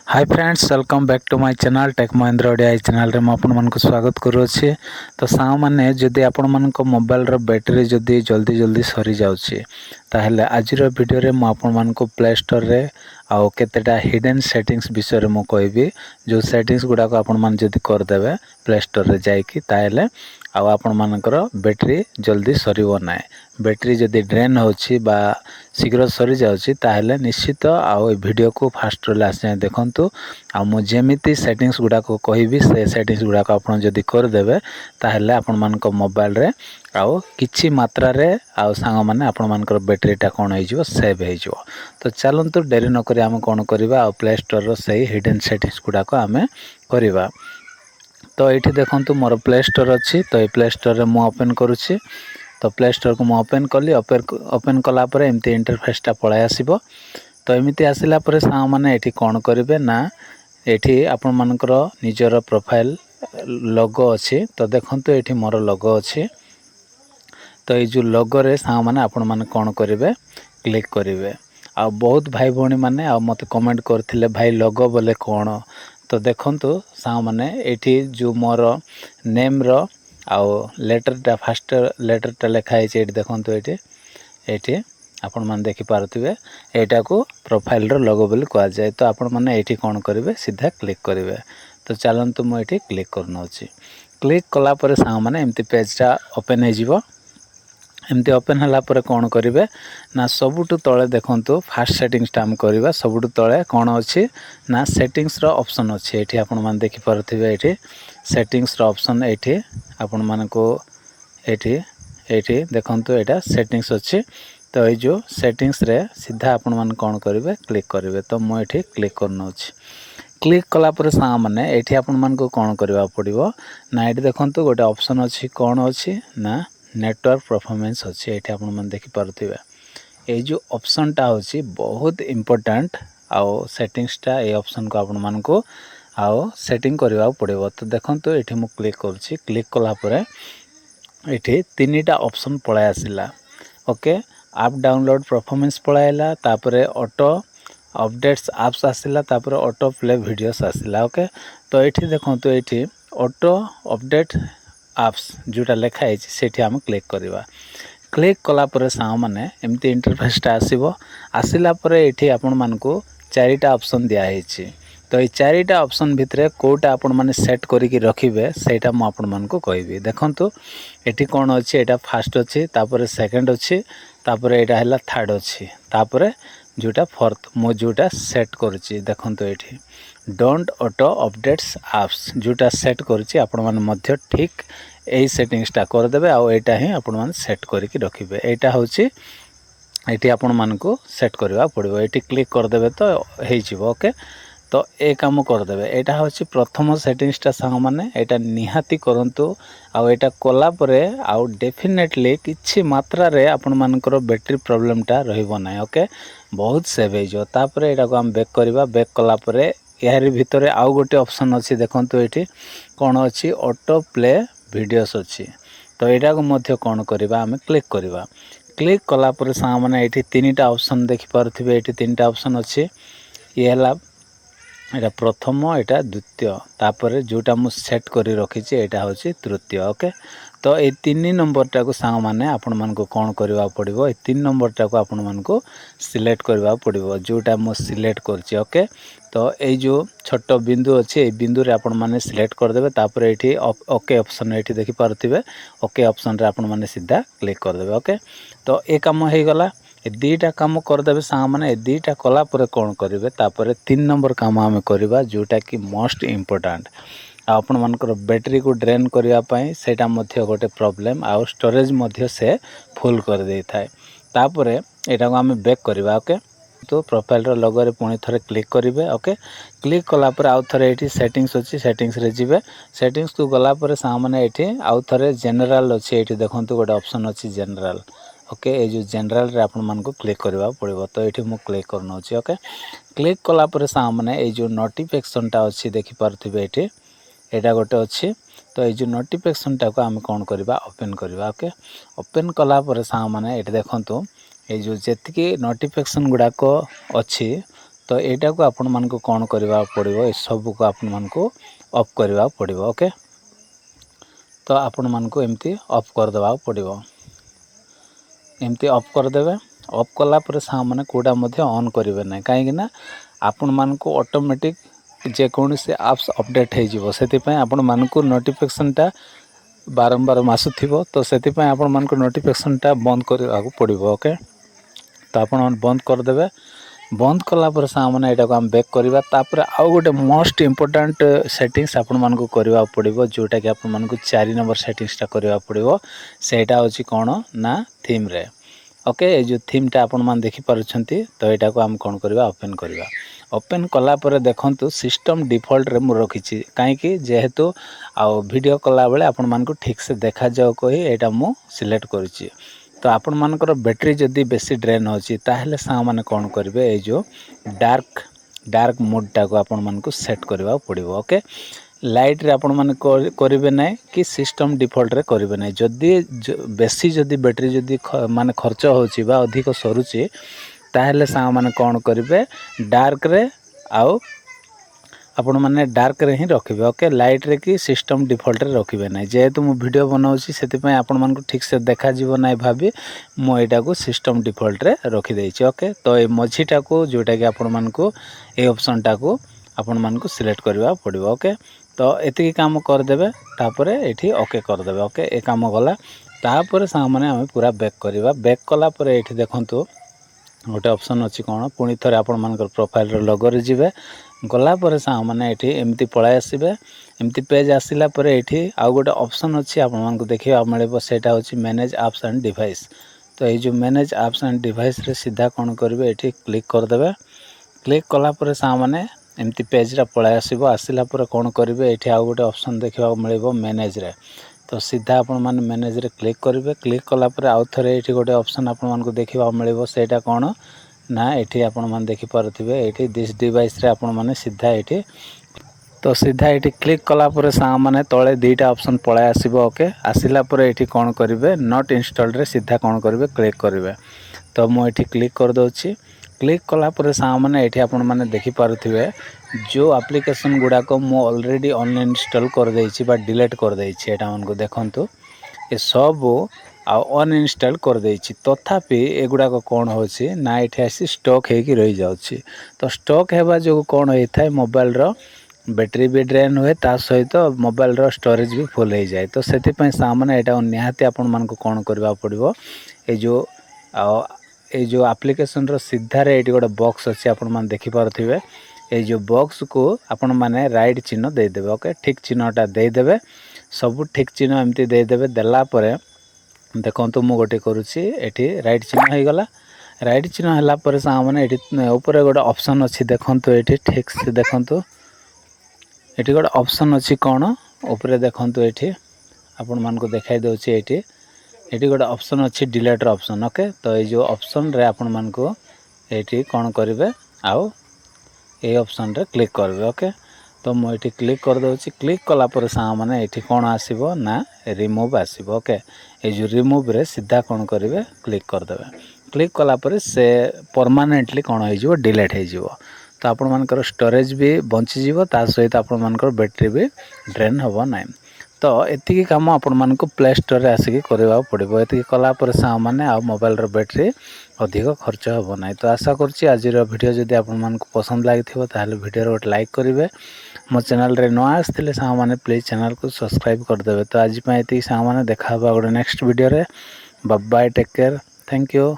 Hi friends welcome back to my channel tech Mahindra Odia channel रे आपण मानक स्वागत करूछि। तो साउ माने जदि आपण मानक मोबाइल रो बैटरी जदि जल्दी सरी जाउछि ताहेले आजिर वीडियो रे मु आपण मानक प्ले स्टोर रे आउ केतेटा हिडन सेटिंग्स विषय रे मु कहबी। जो सेटिंग्स गुडा को आपण मान जदि कर देबे प्ले स्टोर रे जाईकी ताहेले आउ आपण मानकर बैटरी जल्दी सरीबो नाय। बैटरी जदि ड्रेन होछि बा शीघ्र सरी जाउछि ताहेले निश्चित आउ वीडियो को फास्ट रे आसे देखंतु। आ मु जेमिति सेटिंग्स गुडा को कहबी से सेटिंग्स गुडा को आपण जदि कर देबे ताहेले आपण मानक मोबाइल रे आउ किछि मात्रा रे आउ सांग माने आपण मानकर बैटरीटा कोन होई जिवो सेव होई जिवो। तो चलंतु देरी न करी हम कोन करबा आ प्ले स्टोर रो सही हिडन सेटिंग्स गुडा को हमें करबा। तो ये देखो मोर प्ले स्टोर अच्छी। तो ये प्ले स्टोर रे मु ओपन करुच्ची। तो प्ले स्टोर को मु ओपन कली ओपन कला परे एमती इंटरफेसटा पळाय आसीबो। तो एमती आसिला परे सा माने एठी कोन करिवे ना एठी आपण मानकर निजर प्रोफाइल लोगो अच्छी। तो देखंतु एठी मोर लोगो अच्छी। तो ये जो लोगो रे सा माने आपण माने कोन करिवे क्लिक करिवे। आ बहुत भाई भौणी माने आ मते कमेंट करथिले भाई लोगो बोले कोन। तो देखंतु सा माने एठी जो मोर नेम रो आउ लेटरटा फर्स्ट लेटरटा लिखा है एठी देखंतु एठी आपण माने देखि पारथिबे एटा को प्रोफाइल रो लोगो बोली कहा जाय। तो आपण माने एठी कोन करिवे सीधा क्लिक करिवे। तो चलंतु मु एठी क्लिक करनोछि। क्लिक कला परे सा माने एमती पेजटा ओपन हे जिवो। एमती ओपन हला परे कोन करिवे ना सबुटु तळे देखंतु फास्ट सेटिंग्स टा हम करबा। सबुटु तळे कोन अछि ना सेटिंग्स रो ऑप्शन अछि। एठी आपण मान देखि परथिबे एठी सेटिंग्स रो ऑप्शन एठी आपण मान को एठी देखंतु एटा सेटिंग्स अछि। तो ए जो सेटिंग्स रे सीधा आपण मान कोन करिवे क्लिक करिवे। तो मु एठी क्लिक करनो अछि। क्लिक कला परे सा माने एठी आपण मान को कोन करबा पड़िबो ना एठी देखंतु गोटे ऑप्शन अछि। कोन अछि ना नेटवर्क परफॉर्मेंस अच्छी। ये आप देखि पारुथिबे ए जो ऑप्शन टा होची बहुत इंपोर्टेंट। आउ सेटिंग्सटा ए ऑप्शन को आपण मान को आउ सेटिंग करबा पड़िबो। तो देखंतु एठी मु क्लिक करछि। क्लिक कला परे एठी तीनटा ऑप्शन पळाय आसिला। ओके ऐप डाउनलोड परफॉर्मेंस पळायला तापरे ऑटो अपडेट्स एप्स आसिला तापरे ऑटो प्ले वीडियोस आसिला। ओके तो एठी देखंतु एठी ऑटो अपडेट एप्स जोटा लिखा है सेठी हम क्लिक करवा। क्लिक कला परे सा माने एमती इंटरफेसटा आसीबो। आसिला परे एठी आपण मानकू चारिटा ऑप्शन दिया है। तो ये चारिटा ऑप्शन भितरे कोटा आपण माने सेट करिकि रखिबे सेटा म आपण मानकू कहबी। देखंतु एठी कोन अछि एटा फर्स्ट अछि तापरे सेकंड अछि तापरे एटा हला थर्ड अछि तापरे जोटा फोर्थ मो जोटा सेट करछि। देखंतु एठी डोंट ऑटो अपडेट्स एप्स जोटा सेट करछि आपण माने मध्य ठीक एही सेटिंग्सटा कर देबे। आ एटा ही आपण माने सेट करिकि रखिबे। एटा होछि एठी आपण मानकू सेट करबा पड़िबो। एठी क्लिक कर देबे तो हेइ जिवो। ओके तो ए काम कर देबे। एटा होछि प्रथम सेटिंग्सटा संग माने एटा निहाती करंतु। आ एटा कोला परे आ डेफिनेटली किछि मात्रा रे आपण मानकर बैटरी प्रॉब्लमटा रहिबो नै। ओके बहुत सेव हे जो तापरे एटा को हम बैक करबा। बैक कला परे यार भितरे आउ गोटे ऑप्शन अछि। देखंतु एठी कोन अछि ऑटो प्ले वीडियोस अछि। तो एटा को मध्य कोन करबा हमें क्लिक करबा। क्लिक कला परे सा माने एठी तीनटा ऑप्शन देखि पारथिबे। एठी तीनटा ऑप्शन अछि। ये हला एटा प्रथम एटा द्वितीय तापरे जोटा मु सेट करि रखिछि एटा होछि तृतीय। ओके तो ए तीन नंबर टा को सांग माने आपण मान को कोन करबा पड़िबो। ए तीन नंबर टा को आपण मान को सिलेक्ट करबा पड़िबो जोटा मु सिलेक्ट करछि। ओके तो ए जो छोटो बिंदु अछि ए बिंदु रे आपण माने सिलेक्ट कर देबे। तापरे एठी ओके ऑप्शन एठी देखि पारथिबे। ओके ऑप्शन रे आपण माने सीधा क्लिक कर देबे। ओके तो ए काम हे गला। ए दीटा काम कर देबे सा माने ए दीटा कला परे कोन करिवे तापरे तीन नंबर काम हमें करबा जोटा कि मोस्ट इंपोर्टेंट। आपण मानकर बैटरी को ड्रेन करिया पई सेटा मध्य गोटे प्रॉब्लम आ स्टोरेज मध्य से फुल कर देई थाए। तापरे एटा को हमें बैक करबा। ओके तो प्रोफाइल रो लोगो रे पुणी थरे क्लिक करिवे। ओके क्लिक कला परे आउ थरे एठी सेटिंग्स अछि। सेटिंग्स रे जिवे। सेटिंग्स को गला परे सा माने एठी आउ थरे जनरल अछि। एठी देखंतु गोटे ऑप्शन अछि जनरल। ओके ए जो जनरल रे आपण मान को क्लिक करबा पड़िबो। तो एठी मु क्लिक करनो अछि। ओके क्लिक कला परे सा माने ए जो नोटिफिकेशन टा अछि देखि पारथिबे एठी एटा गोटे अछि। तो ए जो नोटिफिकेशन टा को हम कोन करबा ओपन करबा। ओके ओपन कला परे सा माने एठी देखंतु ए जो जेतिकी नोटिफिकेशन गुडा को अछि तो यहाँ को आपण मानक कौन करने पड़ो, सबू को आपण मानक ऑफ करने पड़ो। ओके, तो आपण मानक एमती ऑफ करदेवा पड़ो, एमती ऑफ करदे। ऑफ कलापर सा मैंने कौटा ऑन करेंगे ना, कहीं आपण मानक ऑटोमेटिक जेकोसी आप्स अपडेट हो आपण मानक नोटिफिकेशनटा बारंबार आसुथिबो, तो सेति आपण मानक नोटिफिकेशनटा बंद करने पड़ो। ओके, तो आपण बंद करदे। बंद कलापर सा मैंने यहाँ को आम बैक करवा। तापर आउ गोटे मोस्ट इम्पोर्टाट सेटिंग्स आपण मानक करवा पड़ो, जोटा कि आपण मानक 4 नंबर सेटिंग्सटा करवा पड़ो। सेटा होची कौन ना थीम रे। ओके, ये जो थीमटा आपण मान देखि पारुछंती, तो यहाँ को आम कौन करवा ओपन करवा। ओपन कलापर देखंतु सिस्टम डिफॉल्ट रे मु रखिछि, कहीं जेहेतु आउ वीडियो कला बेले आपण मानक ठीक से देखा जाओ कही एटा मु सिलेक्ट करिछि। तो आपण मानकर बैटरी जदि बेसी ड्रेन होची ताहले सा माने कौन करेंगे, ये जो डार्क मोडटा को आपण मानक सेट करवा पड़ो। ओके, लाइट रे आपण माने करेंगे ना कि सिस्टम डिफॉल्ट रे करेंगे ना। जदि बेसी जदि बैटरी जदि माने खर्च होची बा अधिक सरुची ताहले सा माने कौन करेंगे, डार्क रे आउ आपण माने डार्क रे ही रखिबे। ओके, लाइट रे कि सिस्टम डिफॉल्ट रे रखिबे ना। जेहेतु मु वीडियो बनाउछि सेति पय आपण मानकु ठीक से देखा जीवो नै भाबी मु एटा को सिस्टम डिफॉल्ट रे रखि देछि। ओके, तो ए मझीटा को जोटा कि आपण मानकु ए ऑप्शन टा को आपण मानकु सिलेक्ट करबा पड़िबो। ओके, तो एति काम कर देबे, तापर एठी ओके कर देबे। ओके, ए काम गला। तापर सामने हम पूरा बैक करबा। बैक कला पर एठी देखंतु गोटे ऑप्शन अच्छी कौन, पुणी थे आपण मानकर प्रोफाइल लोगो रे जिवे। गलापर सा मैंने ये एमती पलाई आसबे। एमती पेज आसला पर ये आउ गोटे ऑप्शन अच्छी आपण मानक देखा मिले, सेटा होची मैनेज एप्स एंड डिवाइस। तो ये जो मैनेज एप्स एंड डिवाइस रे सीधा कौन करेंगे, ये क्लिक करदे। क्लिक कलापर सा मैंने एमती पेजरा पलाई आसो। आसला कौन करेंगे, ये आउ गोटे ऑप्शन देखा मिले मैनेज रे। तो सीधा आपण माने मैनेज रे क्लिक करेंगे। क्लिक कलापर आउ थे ये गोटे ऑप्शन आपण मानक देखा मिले, सेटा कौन ना ये आपण मैंने देखिपे ये दिस डिवाइस रे आपण मैंने सीधा ये, तो सीधा ये क्लिक कलापर सा मैंने तले दुईटा ऑप्शन पलाई आसो। ओके, आसला ये कौन करेंगे, नॉट इंस्टॉल्ड रे सीधा कौन करेंगे क्लिक करेंगे। तो मुझे क्लिक कर दूची। क्लिक कलापर सा मैंने ये आपण मैंने देखिपे जो एप्लिकेशन गुड़ाक मु ऑलरेडी अनइंस्टॉल कर देछि बा डिलीट कर देछि। एटा मन को देखंतु ये सब अनइंस्टॉल कर देछि, तथापि एगुड़ाक कौन होछि ना ये आसी स्टॉक होगी रही जाउछि। तो स्टॉक हेबा जो कौन होता है, मोबाइल रो बैटरी भी ड्रेन हुए, ता सहित मोबाइल रो स्टोरेज भी फुल हो जाए। तो से सामने यहाँ निहाती आपण मानक कौन करबा पड़ो, ये जो एप्लिकेशन रो सीधा रे ये गोटे बॉक्स अच्छी आपण माने देखि पारथिबे। ये जो बॉक्स को आपण माने राइट चिन्ह दे देबे। ओके, ठीक चिन्हटा दे देबे, सब ठीक चिन्ह एमती दे देबे। देला परे देखो मु गोटे करुच्ची, ये राइट चिन्ह हो गला। राइट चिन्ह है पर मैंने ये ऊपर गोटे ऑप्शन अच्छी देखो, ये ठीक से देखो ये गोटे ऑप्शन अच्छी कौन ऊपर देखो, ये आपण मान को देखाई दूसरी ये गोटे ऑप्शन अच्छी डिलीटर ऑप्शन। ओके, तो ये जो ऑप्शन रे आपण मान को ये कौन करेंगे, आउ ये ऑप्शन रे क्लिक करेंगे। ओके, तो मुझे क्लिक कर दूसरी। क्लिक कलापर सा मैंने ये कौन आसो ना रिमूव आसो। ओके, ये जो रिमूव रे सीधा कौन करेंगे क्लिक करदे। क्लिक कलापर से परमानेंटली कौन हो डिलीट हो। तो आपण मानकर स्टोरेज भी बंचीज, ता सहित आपण मानकर बैटरी भी ड्रेन हम ना। तो एतिकी काम आपण मानक प्ले स्टोर रे आसिक करबा पड़िबो। एतिकी कलापर सा माने आ मोबाइल रो बैटरी अधिक खर्च हम ना। तो आशा करछि आज वीडियो जदि आपण मानक पसंद लागिथिबो ताहले वीडियो गोटे लाइक करेंगे। मो चैनल रे नुआ आसथिले सा माने प्लीज चैनल को सब्सक्राइब करदेवे। तो आज एतिकी सा माने देखा गोटे नेक्स्ट वीडियो रे। Bye bye, take care, thank you.